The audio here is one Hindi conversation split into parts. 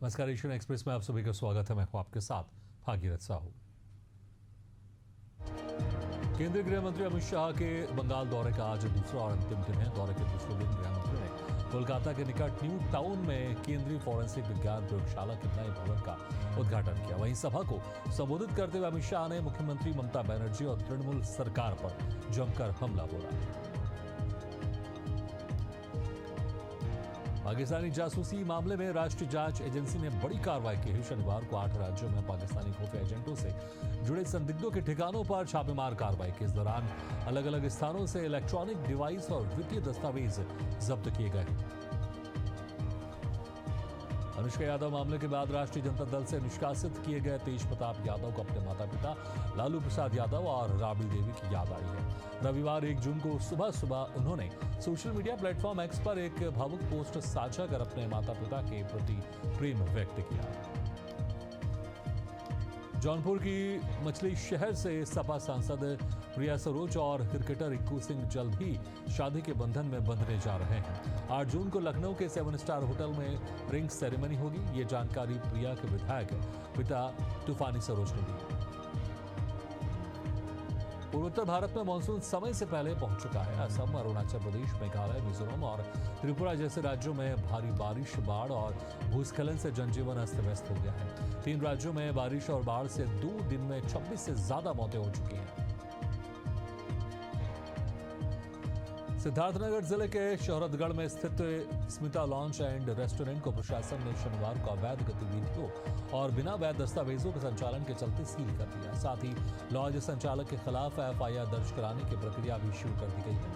नमस्कार, एशियन एक्सप्रेस में आप सभी का स्वागत है। मैं हूं आपके साथ भागीरथ साहू। केंद्रीय गृह मंत्री अमित शाह के बंगाल दौरे का आज दूसरा और अंतिम दिन है। दौरे के दूसरे दिन गृह मंत्री ने कोलकाता के निकट न्यू टाउन में केंद्रीय फॉरेंसिक विज्ञान प्रयोगशाला के नए भवन का उद्घाटन किया। वहीं सभा को संबोधित करते हुए अमित शाह ने मुख्यमंत्री ममता बनर्जी और तृणमूल सरकार पर जमकर हमला बोला। पाकिस्तानी जासूसी मामले में राष्ट्रीय जांच एजेंसी ने बड़ी कार्रवाई की है। शनिवार को 8 राज्यों में पाकिस्तानी खुफिया एजेंटों से जुड़े संदिग्धों के ठिकानों पर छापेमार कार्रवाई की। इस दौरान अलग अलग स्थानों से इलेक्ट्रॉनिक डिवाइस और वित्तीय दस्तावेज जब्त किए गए। अनुष्का यादव मामले के बाद राष्ट्रीय जनता दल से निष्कासित किए गए तेज प्रताप यादव को अपने माता पिता लालू प्रसाद यादव और राबड़ी देवी की याद आई है। रविवार 1 जून को सुबह सुबह उन्होंने सोशल मीडिया प्लेटफॉर्म एक्स पर एक भावुक पोस्ट साझा कर अपने माता पिता के प्रति प्रेम व्यक्त किया। जौनपुर की मछली शहर से सपा सांसद प्रिया सरोज और क्रिकेटर रिक्कू सिंह जल्द ही शादी के बंधन में बंधने जा रहे हैं। 8 जून को लखनऊ के 7 स्टार होटल में रिंग सेरेमनी होगी। ये जानकारी प्रिया के विधायक पिता तूफानी सरोज ने दी। पूर्वोत्तर भारत में मानसून समय से पहले पहुंच चुका है। असम, अरुणाचल प्रदेश, मेघालय, मिजोरम और त्रिपुरा जैसे राज्यों में भारी बारिश, बाढ़ और भूस्खलन से जनजीवन अस्त व्यस्त हो गया है। 3 राज्यों में बारिश और बाढ़ से 2 दिन में 26 से ज्यादा मौतें हो चुकी हैं। सिद्धार्थनगर जिले के शोहरतगढ़ में स्थित स्मिता लॉन्च एंड रेस्टोरेंट को प्रशासन ने शनिवार को अवैध गतिविधियों और बिना वैध दस्तावेजों के संचालन के चलते सील कर दिया। साथ ही लॉज संचालक के खिलाफ एफआईआर दर्ज कराने की प्रक्रिया भी शुरू कर दी गई है।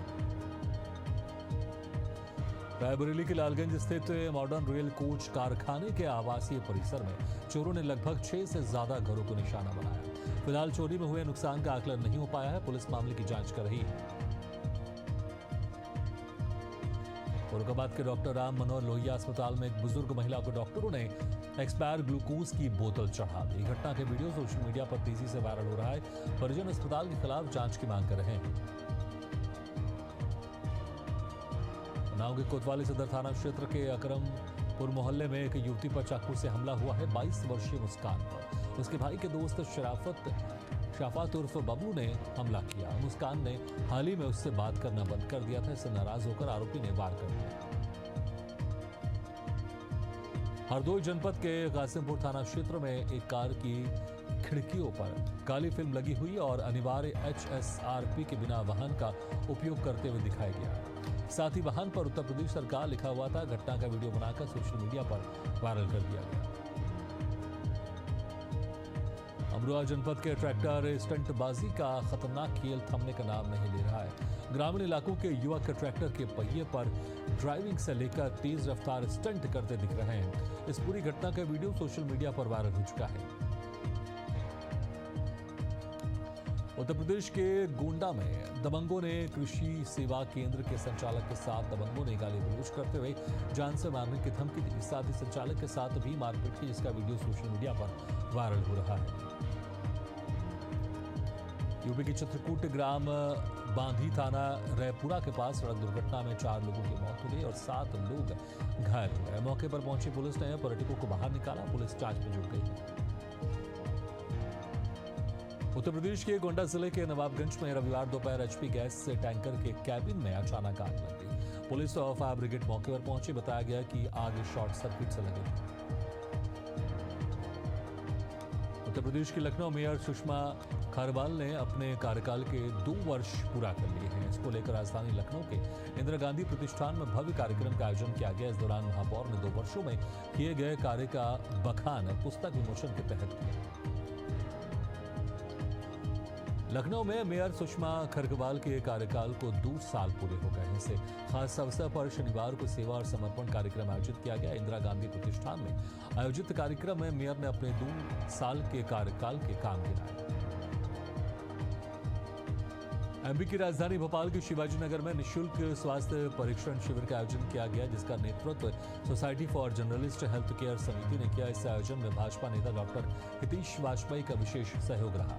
रायबरेली के लालगंज स्थित मॉडर्न रेल कोच कारखाने के आवासीय परिसर में चोरों ने लगभग 6 से ज्यादा घरों को निशाना बनाया। फिलहाल चोरी में हुए नुकसान का आकलन नहीं हो पाया है। पुलिस मामले की जांच कर रही है। औरंगाबाद के डॉक्टर राम मनोहर लोहिया अस्पताल में एक बुजुर्ग महिला को डॉक्टरों ने एक्सपायर ग्लूकोज की बोतल चढ़ा दी। घटना के वीडियो सोशल मीडिया पर तेजी से वायरल हो रहा है। परिजन अस्पताल के खिलाफ जांच की मांग कर रहे हैं। उन्नाव के कोतवाली सदर थाना क्षेत्र के अकरमपुर मोहल्ले में एक युवती पर चाकू से हमला हुआ है। 22 वर्षीय मुस्कान पर उसके भाई के दोस्त शराफत उर्फ बबलू ने हमला किया। मुस्कान ने हाल ही में उससे बात करना बंद कर दिया था। इससे नाराज होकर आरोपी ने वार कर दिया। हरदोई जनपद के कासिमपुर थाना क्षेत्र में एक कार की खिड़कियों पर काली फिल्म लगी हुई और अनिवार्य HSRP के बिना वाहन का उपयोग करते हुए दिखाया गया। साथ ही वाहन पर उत्तर प्रदेश सरकार लिखा हुआ था। घटना का वीडियो बनाकर सोशल मीडिया पर वायरल कर दिया गया। अमरोहा जनपद के ट्रैक्टर स्टंटबाजी का खतरनाक खेल थमने का नाम नहीं ले रहा है। ग्रामीण इलाकों के युवक ट्रैक्टर के पहिए पर ड्राइविंग से लेकर तेज रफ्तार स्टंट करते दिख रहे हैं। इस पूरी घटना का वीडियो सोशल मीडिया पर वायरल हो चुका है। उत्तर प्रदेश के गोंडा में दबंगों ने कृषि सेवा केंद्र के संचालक के साथ दबंगों ने गाली गलौज करते हुए जान से मारने की धमकी दी। साथ ही संचालक के साथ भी मारपीट की, जिसका वीडियो सोशल मीडिया पर वायरल हो रहा है। यूपी के चित्रकूट ग्राम बांधी थाना रैपुरा के पास सड़क दुर्घटना में 4 लोगों की मौत हो गई और 7 लोग घायल हो गए। मौके पर पहुंची पुलिस ने पर्यटकों को बाहर निकाला। पुलिस जांच में जुट गई। उत्तर प्रदेश के गोंडा जिले के नवाबगंज में रविवार दोपहर HP गैस टैंकर के कैबिन में अचानक आग लग गई। पुलिस और फायर ब्रिगेड मौके पर पहुंची। बताया गया कि आग शॉर्ट सर्किट से लगी थी। उत्तर प्रदेश के लखनऊ मेयर सुषमा खारवाल ने अपने कार्यकाल के 2 वर्ष पूरा कर लिए हैं। इसको लेकर राजधानी लखनऊ के इंदिरा गांधी प्रतिष्ठान में भव्य कार्यक्रम का आयोजन किया गया। इस दौरान महापौर ने 2 वर्षों में किए गए कार्य का बखान पुस्तक विमोचन के तहत किया। लखनऊ में मेयर सुषमा खरगवाल के कार्यकाल को 2 साल पूरे हो गए हैं। इसे खास अवसर पर शनिवार को सेवा और समर्पण कार्यक्रम आयोजित किया गया। इंदिरा गांधी प्रतिष्ठान में आयोजित कार्यक्रम में मेयर ने अपने 2 साल के कार्यकाल के काम गिनाए। एमपी की राजधानी भोपाल के शिवाजी नगर में निःशुल्क स्वास्थ्य परीक्षण शिविर का आयोजन किया गया, जिसका नेतृत्व society for journalist health care समिति ने किया। इस आयोजन में भाजपा नेता डॉक्टर हितेश वाजपेयी का विशेष सहयोग रहा।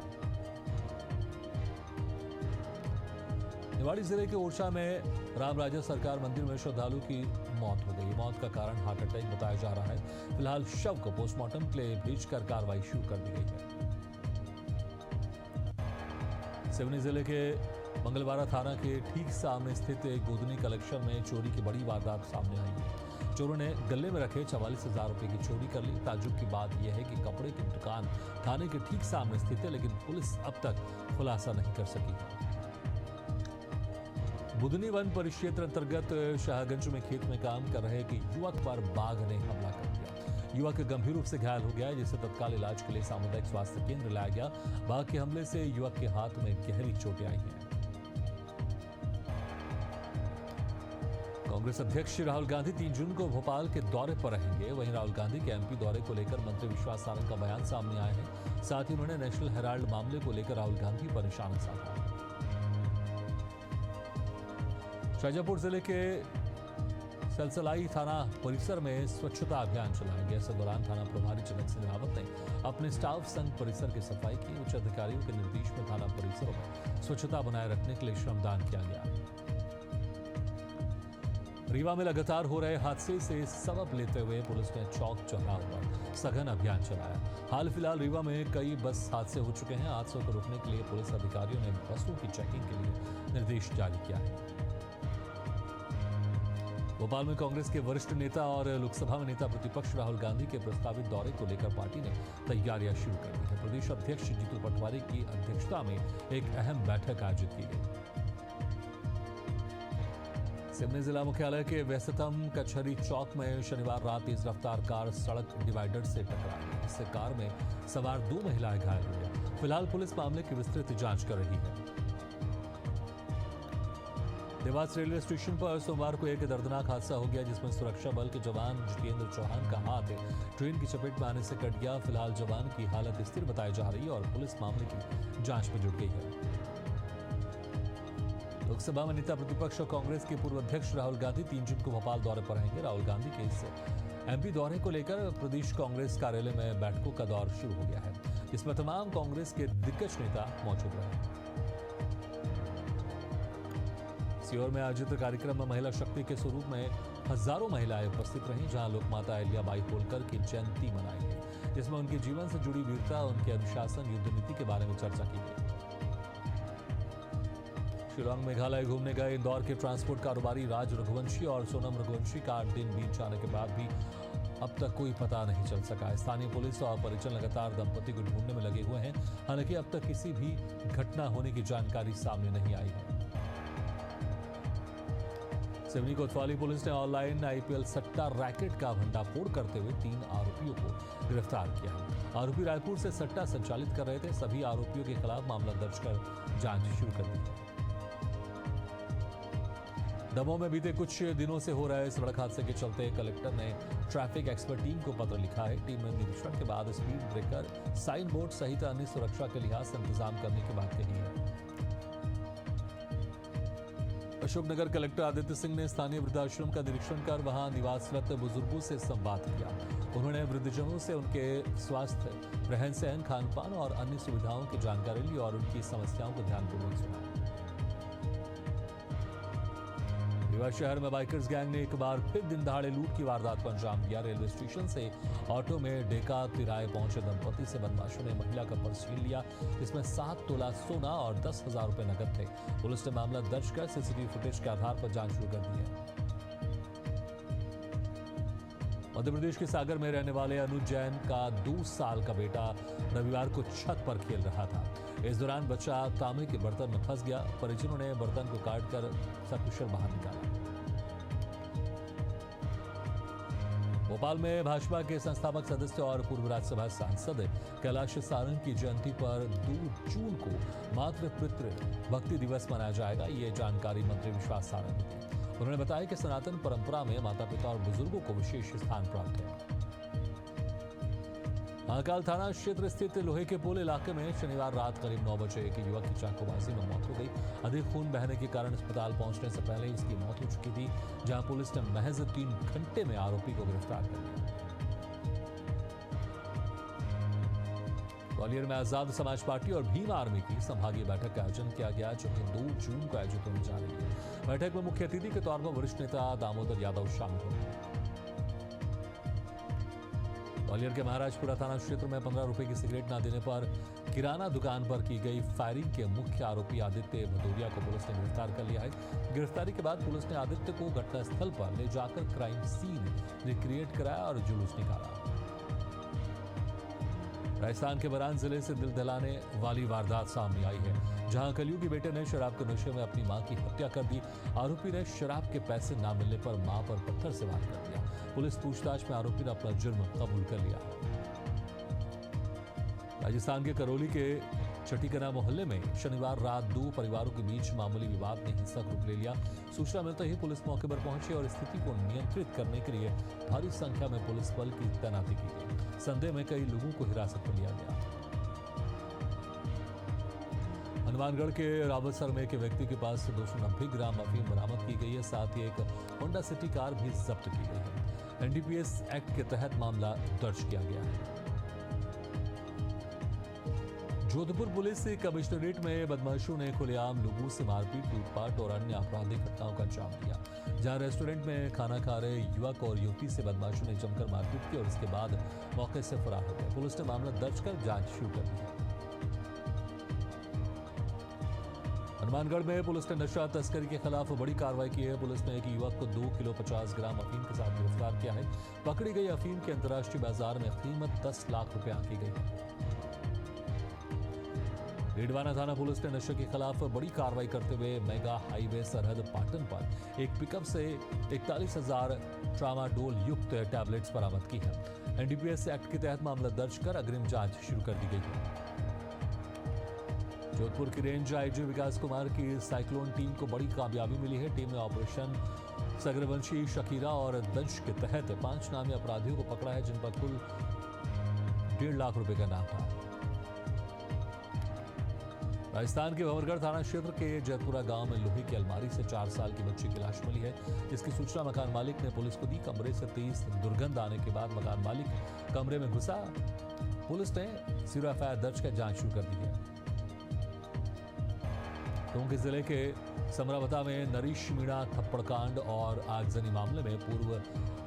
निवाड़ी जिले के ओरछा में रामराजा सरकार मंदिर में श्रद्धालु की मौत हो गई। मौत का कारण हार्ट अटैक बताया जा रहा है। फिलहाल शव को पोस्टमार्टम के लिए भेजकर कार्रवाई शुरू कर दी गई है। सिवनी जिले के मंगलवारा थाना के ठीक सामने स्थित एक गोदनी कलेक्शन में चोरी की बड़ी वारदात सामने आई है। चोरों ने गले में रखे 44,000 रुपए की चोरी कर ली। ताज्जुब की बात यह है कि कपड़े की दुकान थाने के ठीक सामने स्थित है, लेकिन पुलिस अब तक खुलासा नहीं कर सकी है। बुधनी वन परिक्षेत्र अंतर्गत शाहगंज में खेत में काम कर रहे एक युवक पर बाघ ने हमला कर दिया। युवक गंभीर रूप से घायल हो गया, जिसे तत्काल इलाज के लिए सामुदायिक स्वास्थ्य केंद्र लाया गया। बाघ के हमले से युवक के हाथ में गहरी चोटें आई हैं। कांग्रेस अध्यक्ष राहुल गांधी 3 जून को भोपाल के दौरे पर रहेंगे। वहीं राहुल गांधी के एमपी दौरे को लेकर मंत्री विश्वास सारंग का बयान सामने आया है। साथ ही उन्होंने नेशनल हेराल्ड मामले को लेकर राहुल गांधी पर निशाना साधा। शाजापुर जिले के सलसलाई थाना परिसर में स्वच्छता अभियान चलाया गया। इस दौरान थाना प्रभारी जनक सिंह रावत ने अपने स्टाफ संग परिसर की सफाई की। उच्च अधिकारियों के निर्देश में थाना परिसरों में स्वच्छता बनाए रखने के लिए श्रमदान किया गया। रीवा में लगातार हो रहे हादसे से सबक लेते हुए पुलिस ने चौक चौराहों पर सघन अभियान चलाया। हाल फिलहाल रीवा में कई बस हादसे हो चुके हैं। हादसों को रोकने के लिए पुलिस अधिकारियों ने बसों की चेकिंग के लिए निर्देश जारी किया है। भोपाल में कांग्रेस के वरिष्ठ नेता और लोकसभा में नेता प्रतिपक्ष राहुल गांधी के प्रस्तावित दौरे को लेकर पार्टी ने तैयारियां शुरू कर दी है। प्रदेश अध्यक्ष जीतू पटवारी की अध्यक्षता में एक अहम बैठक आयोजित की गई। सिवनी जिला मुख्यालय के व्यस्ततम कचहरी चौक में शनिवार रात तेज रफ्तार कार सड़क डिवाइडर से टकरा गई। इससे कार में सवार 2 महिलाएं घायल हो गई। फिलहाल पुलिस मामले की विस्तृत जांच कर रही है। देवास रेलवे स्टेशन पर सोमवार को एक दर्दनाक हादसा हो गया, जिसमें सुरक्षा बल के जवान जितेंद्र चौहान का हाथ ट्रेन की चपेट में आने से कट गया। फिलहाल जवान की हालत स्थिर बताई जा रही है और पुलिस मामले की जांच में जुट गई है। लोकसभा में नेता प्रतिपक्ष और कांग्रेस के पूर्व अध्यक्ष राहुल गांधी 3 जून को भोपाल दौरे पर रहेंगे। राहुल गांधी के इस एमपी दौरे को लेकर प्रदेश कांग्रेस कार्यालय में बैठकों का दौर शुरू हो गया है, जिसमें तमाम कांग्रेस के दिग्गज नेता मौजूद रहे। सीहोर में आयोजित कार्यक्रम में महिला शक्ति के स्वरूप में हजारों महिलाएं उपस्थित रहीं, जहां लोकमाता अहिल्याबाई होलकर की जयंती मनाई गई, जिसमें उनके जीवन से जुड़ी वीरता, उनके अनुशासन, युद्ध नीति के बारे में चर्चा की गई। शिलांग मेघालय घूमने गए इंदौर के ट्रांसपोर्ट कारोबारी राज रघुवंशी और सोनम रघुवंशी का 8 दिन बीत जाने के बाद भी अब तक कोई पता नहीं चल सका। स्थानीय पुलिस और परिजन लगातार दंपति को ढूंढने में लगे हुए हैं। हालांकि अब तक किसी भी घटना होने की जानकारी सामने नहीं आई है। सिवनी कोतवाली पुलिस ने ऑनलाइन आईपीएल सट्टा रैकेट का भंडाफोड़ करते हुए 3 आरोपियों को गिरफ्तार किया है। आरोपी रायपुर से सट्टा संचालित कर रहे थे। सभी आरोपियों के खिलाफ मामला दर्ज कर जांच शुरू कर दी है। दमोह में बीते कुछ दिनों से हो रहे सड़क हादसे के चलते कलेक्टर ने ट्रैफिक एक्सपर्ट टीम को पत्र लिखा है। टीम ने निरीक्षण के बाद स्पीड ब्रेकर, साइन बोर्ड सहित अन्य सुरक्षा के लिहाज से इंतजाम करने की बात कही है। अशोकनगर कलेक्टर आदित्य सिंह ने स्थानीय वृद्धाश्रम का निरीक्षण कर वहां निवासरत बुजुर्गों से संवाद किया। उन्होंने वृद्धजनों से उनके स्वास्थ्य, रहन सहन, खान पान और अन्य सुविधाओं की जानकारी ली और उनकी समस्याओं को ध्यानपूर्वक सुना। रीवा शहर में बाइकर्स गैंग ने एक बार फिर दिन दहाड़े लूट की वारदात को अंजाम दिया। रेलवे स्टेशन से ऑटो में डेका तिराए पहुंचे दंपति से बदमाशों ने महिला का पर्स छीन लिया, जिसमें 7 तोला सोना और 10,000 रुपए नकद थे। पुलिस ने मामला दर्ज कर सीसीटीवी फुटेज के आधार पर जांच शुरू कर दी है। मध्य प्रदेश के सागर में रहने वाले अनुज जैन का 2 साल का बेटा रविवार को छत पर खेल रहा था। इस दौरान बच्चा तांबे के बर्तन में फंस गया। परिजनों ने बर्तन को काटकर सकुशल बाहर निकाला। भोपाल में भाजपा के संस्थापक सदस्य और पूर्व राज्यसभा सांसद कैलाश सारंग की जयंती पर 2 जून को मातृपितृ भक्ति दिवस मनाया जाएगा। ये जानकारी मंत्री विश्वास सारंग ने दी। उन्होंने बताया कि सनातन परंपरा में माता पिता और बुजुर्गों को विशेष स्थान प्राप्त है। महाकाल थाना क्षेत्र स्थित लोहे के पुल इलाके में शनिवार रात करीब 9 बजे एक युवक की चाकूबाजी में मौत हो गई। अधिक खून बहने के कारण अस्पताल पहुंचने से पहले इसकी मौत हो चुकी थी, जहां पुलिस ने महज 3 घंटे में आरोपी को गिरफ्तार कर लिया। ग्वालियर में आजाद समाज पार्टी और भीम आर्मी की संभागीय बैठक का आयोजन किया गया, जो कि 2 जून को आयोजित होने जा रही है। बैठक में मुख्य अतिथि के तौर पर वरिष्ठ नेता दामोदर यादव शामिल होंगे। ग्वालियर के महाराजपुरा थाना क्षेत्र में 15 रुपए की सिगरेट न देने पर किराना दुकान पर की गई फायरिंग के मुख्य आरोपी आदित्य भदौरिया को पुलिस ने गिरफ्तार कर लिया है। गिरफ्तारी के बाद पुलिस ने आदित्य को घटनास्थल पर ले जाकर क्राइम सीन रिक्रिएट कराया और जुलूस निकाला। राजस्थान के बरान जिले से दिल दहलाने वाली वारदात सामने आई है, जहां कलियू के बेटे ने शराब के नशे में अपनी मां की हत्या कर दी। आरोपी ने शराब के पैसे न मिलने पर मां पर पत्थर से वार कर दिया। पुलिस पूछताछ में आरोपी ने अपना जुर्म कबूल कर लिया। राजस्थान के करौली के चटीकना मोहल्ले में शनिवार रात 2 परिवारों के बीच मामूली विवाद ने हिंसक रूप ले लिया। सूचना मिलते ही पुलिस मौके पर पहुंची और स्थिति को नियंत्रित करने के लिए भारी संख्या में पुलिस बल की तैनाती की गई। संदेह में कई लोगों को हिरासत में लिया गया। हनुमानगढ़ के रावतसर में एक व्यक्ति के पास 290 ग्राम अफीम बरामद की गई है। साथ ही एक होंडा सिटी कार भी जब्त की गई है। एनडीपीएस एक्ट के तहत मामला दर्ज किया गया है। जोधपुर पुलिस कमिश्नरेट में बदमाशों ने खुलेआम लोगों से मारपीट, लूटपाट और अन्य आपराधिक घटनाओं का अंजाम दिया। जहां रेस्टोरेंट में खाना खा रहे युवक और युवती से बदमाशों ने जमकर मारपीट की और इसके बाद मौके से फरार हो गए। पुलिस ने मामला दर्ज कर जांच शुरू कर दी है। हनुमानगढ़ में पुलिस ने नशा तस्करी के खिलाफ बड़ी कार्रवाई की है। पुलिस ने एक युवक को 2 किलो 50 ग्राम अफीम के साथ गिरफ्तार किया है। पकड़ी गई अफीम की अंतर्राष्ट्रीय बाजार में कीमत 10 लाख रुपए आंकी गई है। रेडवाना थाना पुलिस ने नशे के खिलाफ बड़ी कार्रवाई करते हुए मेगा हाईवे सरहद पाटन पर एक पिकअप से 41,000 ट्रामाडोल युक्त टैबलेट्स बरामद की है। एनडीपीएस एक्ट के तहत मामला दर्ज कर अग्रिम जांच शुरू कर दी गई है। जोधपुर की रेंज आईजी विकास कुमार की साइक्लोन टीम को बड़ी कामयाबी मिली है। टीम ने ऑपरेशन सग्रवंशी, शकीरा और दंश के तहत 5 नामी अपराधियों को पकड़ा है, जिन पर कुल 1.5 लाख रुपए का इनाम था। राजस्थान के भंवरगढ़ थाना क्षेत्र के जयपुरा गांव में लोहे की अलमारी से 4 साल की बच्ची की लाश मिली है। इसकी सूचना मकान मालिक ने पुलिस को दी। कमरे से तेज दुर्गंध आने के बाद मकान मालिक कमरे में घुसा। पुलिस ने सिरो एफआईआर दर्ज कर जांच शुरू कर दी है। टोंक जिले के समरावता में नरीश मीणा थप्पड़कांड और आगजनी मामले में पूर्व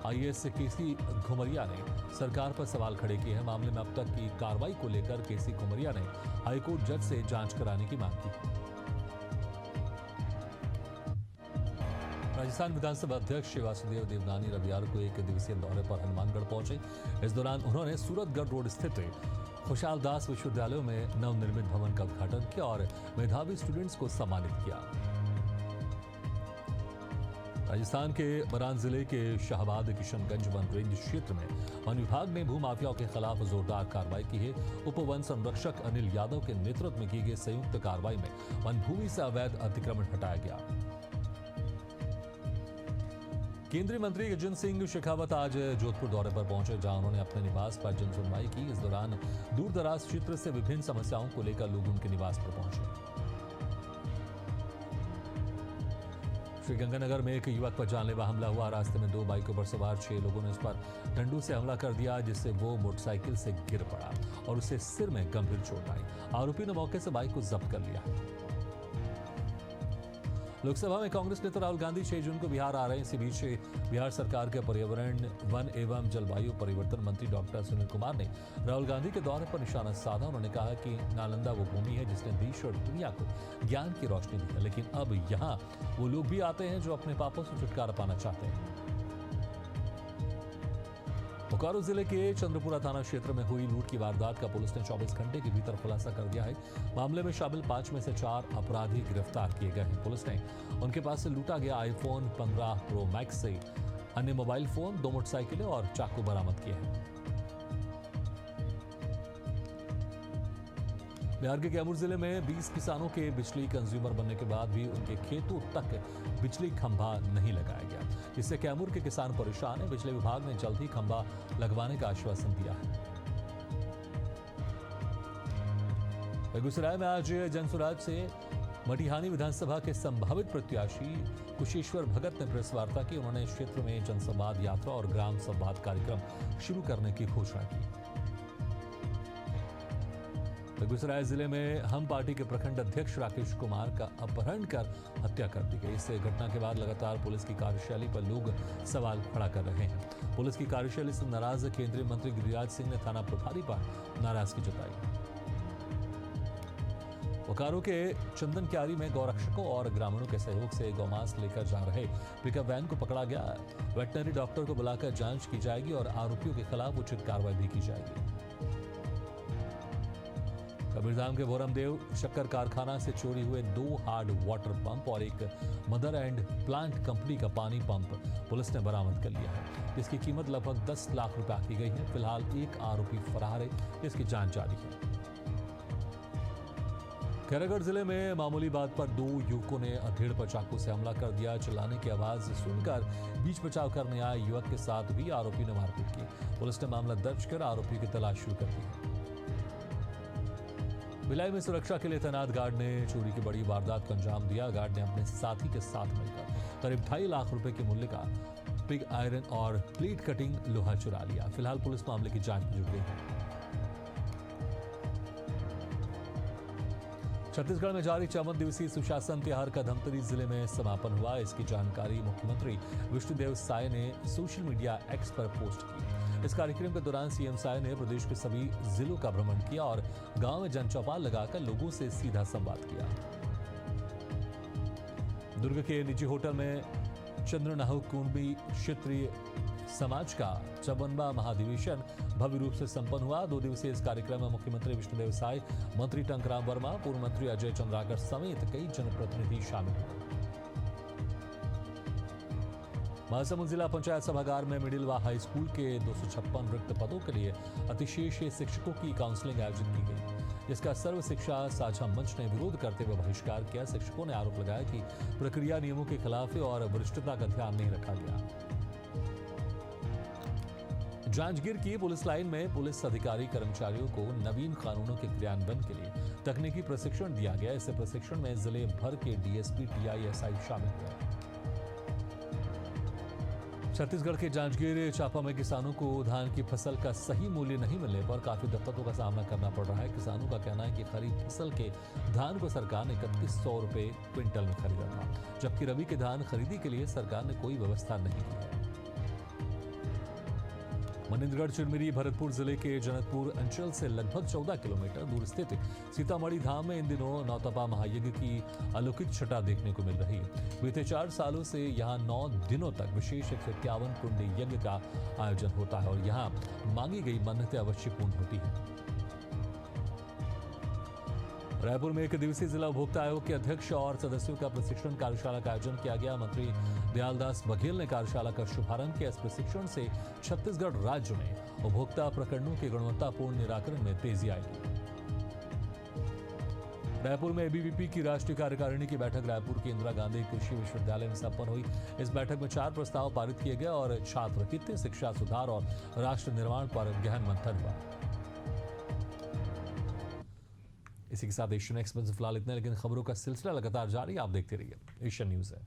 आईएएस केसी घुमरिया ने सरकार पर सवाल खड़े किए हैं। मामले में अब तक की कार्रवाई को लेकर केसी घुमरिया ने हाईकोर्ट जज से जांच कराने की मांग की। राजस्थान विधानसभा अध्यक्ष वासुदेव देवनानी रविवार को 1 दिवसीय दौरे पर हनुमानगढ़ पहुंचे। इस दौरान उन्होंने सूरतगढ़ रोड स्थित खुशहाल दास विश्वविद्यालय में नवनिर्मित भवन का उद्घाटन किया और मेधावी स्टूडेंट्स को सम्मानित किया। राजस्थान के बरान जिले के शाहबाद किशनगंज वन रेंज क्षेत्र में वन विभाग ने भूमाफियाओं के खिलाफ जोरदार कार्रवाई की है। उप वन संरक्षक अनिल यादव के नेतृत्व में की गई संयुक्त कार्रवाई में वन भूमि से अवैध अतिक्रमण हटाया गया। केंद्रीय मंत्री गजेंद्र सिंह शेखावत आज जोधपुर दौरे पर पहुंचे, जहां उन्होंने अपने निवास पर जनसुनवाई की। इस दौरान दूर दराज क्षेत्र से विभिन्न समस्याओं को लेकर लोग उनके निवास पर पहुंचे। श्रीगंगानगर में एक युवक पर जानलेवा हमला हुआ। रास्ते में 2 बाइकों पर सवार 6 लोगों ने उस पर डंडू से हमला कर दिया, जिससे वो मोटरसाइकिल से गिर पड़ा और उसे सिर में गंभीर चोट आई। आरोपी ने मौके से बाइक को जब्त कर लिया। लोकसभा में कांग्रेस नेता राहुल गांधी 6 जून को बिहार आ रहे हैं। इसी बीच बिहार सरकार के पर्यावरण, वन एवं जलवायु परिवर्तन मंत्री डॉक्टर सुनील कुमार ने राहुल गांधी के दौरे पर निशाना साधा। उन्होंने कहा कि नालंदा वो भूमि है जिसने देश और दुनिया को ज्ञान की रोशनी दी है, लेकिन अब यहाँ वो लोग भी आते हैं जो अपने पापों से छुटकारा पाना चाहते हैं। बोकारो जिले के चंद्रपुरा थाना क्षेत्र में हुई लूट की वारदात का पुलिस ने 24 घंटे के भीतर खुलासा कर दिया है। मामले में शामिल 5 में से 4 अपराधी गिरफ्तार किए गए हैं। पुलिस ने उनके पास से लूटा गया आईफोन 15 प्रो मैक्स से अन्य मोबाइल फोन, 2 मोटरसाइकिलें और चाकू बरामद किए हैं। बिहार के कैमूर जिले में 20 किसानों के बिजली कंज्यूमर बनने के बाद भी उनके खेतों तक बिजली खंभा नहीं लगाया गया, जिससे कैमूर के किसान परेशान हैं। बिजली विभाग ने जल्द ही खंभा लगवाने का आश्वासन दिया है। बेगूसराय में आज जनसुराज से मटिहानी विधानसभा के संभावित प्रत्याशी कुशेश्वर भगत ने प्रेस वार्ता की। उन्होंने इस क्षेत्र में जनसंवाद यात्रा और ग्राम संवाद कार्यक्रम शुरू करने की घोषणा की। बेगूसराय जिले में हम पार्टी के प्रखंड अध्यक्ष राकेश कुमार का अपहरण कर हत्या कर दी गई। इस घटना के बाद लगातार पुलिस की कार्यशैली पर लोग सवाल खड़ा कर रहे हैं। पुलिस की कार्यशैली से नाराज केंद्रीय मंत्री गिरिराज सिंह ने थाना प्रभारी पर नाराजगी जताई। बोकारो के चंदन क्यारी में गौरक्षकों और ग्रामीणों के सहयोग से गौमांस लेकर जा रहे पिकअप वैन को पकड़ा गया। वेटनरी डॉक्टर को बुलाकर जांच की जाएगी और आरोपियों के खिलाफ उचित कार्रवाई भी की जाएगी। कबीरधाम के भोरमदेव शक्कर कारखाना से चोरी हुए 2 हार्ड वाटर पंप और एक मदर एंड प्लांट कंपनी का पानी पंप पुलिस ने बरामद कर लिया है। इसकी कीमत लगभग 10 लाख रुपए की गई है। फिलहाल एक आरोपी फरार है, जिसकी जांच जारी है। खैरागढ़ जिले में मामूली बात पर 2 युवकों ने अधेड़ पर चाकू से हमला कर दिया। चिल्लाने की आवाज सुनकर बीच बचाव करने आए युवक के साथ भी आरोपी ने मारपीट की। पुलिस ने मामला दर्ज कर आरोपी की तलाश शुरू कर दी है। भिलाई में सुरक्षा के लिए तैनात गार्ड ने चोरी की बड़ी वारदात को अंजाम दिया। गार्ड ने अपने साथी के साथ मिलकर करीब 2.5 लाख रुपए के मूल्य का पिग आयरन और प्लेट कटिंग लोहा चुरा लिया। फिलहाल पुलिस मामले की जांच में जुट गई है। छत्तीसगढ़ में जारी 54 दिवसीय सुशासन त्योहार का धमतरी जिले में समापन हुआ। इसकी जानकारी मुख्यमंत्री विष्णुदेव साय ने सोशल मीडिया एक्स पर पोस्ट की। इस कार्यक्रम के दौरान सीएम साय ने प्रदेश के सभी जिलों का भ्रमण किया और गांव में जनचौपाल लगाकर लोगों से सीधा संवाद किया। दुर्ग के निजी होटल में चंद्रनाहु कुंभी क्षेत्रीय समाज का 54वां महाधिवेशन भव्य रूप से संपन्न हुआ। 2 दिवसीय इस कार्यक्रम में मुख्यमंत्री विष्णुदेव साय, मंत्री टंकराम वर्मा, पूर्व मंत्री अजय चंद्राकर समेत कई जनप्रतिनिधि शामिल हुए। महासमुंद जिला पंचायत सभागार में मिडिल व हाई स्कूल के 256 रिक्त पदों के लिए अतिशेष शिक्षकों की काउंसलिंग आयोजित की गई, जिसका सर्व शिक्षा साझा मंच ने विरोध करते हुए बहिष्कार किया। शिक्षकों ने आरोप लगाया कि प्रक्रिया नियमों के खिलाफ है और वरिष्ठता का ध्यान नहीं रखा गया। जांजगीर की पुलिस लाइन में पुलिस अधिकारी कर्मचारियों को नवीन कानूनों के क्रियान्वयन के लिए तकनीकी प्रशिक्षण दिया गया। इस प्रशिक्षण में जिले भर के डीएसपी, टीआईएसआई शामिल हुए। छत्तीसगढ़ के जांजगीर चांपा में किसानों को धान की फसल का सही मूल्य नहीं मिलने पर काफी दिक्कतों का सामना करना पड़ रहा है। किसानों का कहना है कि खरीफ फसल के धान को सरकार ने 3100 रुपए क्विंटल में खरीदा था, जबकि रबी के धान खरीदी के लिए सरकार ने कोई व्यवस्था नहीं की है। मनिंदगढ़ चिरमिरी भरतपुर जिले के जनकपुर अंचल से लगभग 14 किलोमीटर दूर स्थित सीतामढ़ी धाम में इन दिनों नौतपा महायज्ञ की अलौकिक छटा देखने को मिल रही है। बीते 4 सालों से यहां 9 दिनों तक विशेष 151 कुंडी यज्ञ का आयोजन होता है और यहां मांगी गई मन्नतें अवश्य पूर्ण होती है। रायपुर में 1 दिवसीय जिला उपभोक्ता आयोग के अध्यक्ष और सदस्यों का प्रशिक्षण कार्यशाला का आयोजन किया गया। मंत्री दयालदास बघेल ने कार्यशाला का शुभारंभ किया। इस प्रशिक्षण से छत्तीसगढ़ राज्य में उपभोक्ता प्रकरणों के गुणवत्तापूर्ण निराकरण में तेजी आएगी। रायपुर में एबीवीपी की राष्ट्रीय कार्यकारिणी की बैठक रायपुर के इंदिरा गांधी कृषि विश्वविद्यालय में संपन्न हुई। इस बैठक में 4 प्रस्ताव पारित किए गए और छात्र हित, शिक्षा सुधार और राष्ट्र निर्माण पर गहन मंथन हुआ। इसी के साथ एशियन एक्सप्रेस फिलहाल इतना, लेकिन खबरों का सिलसिला लगातार जारी। आप देखते रहिए एशियन न्यूज़ है।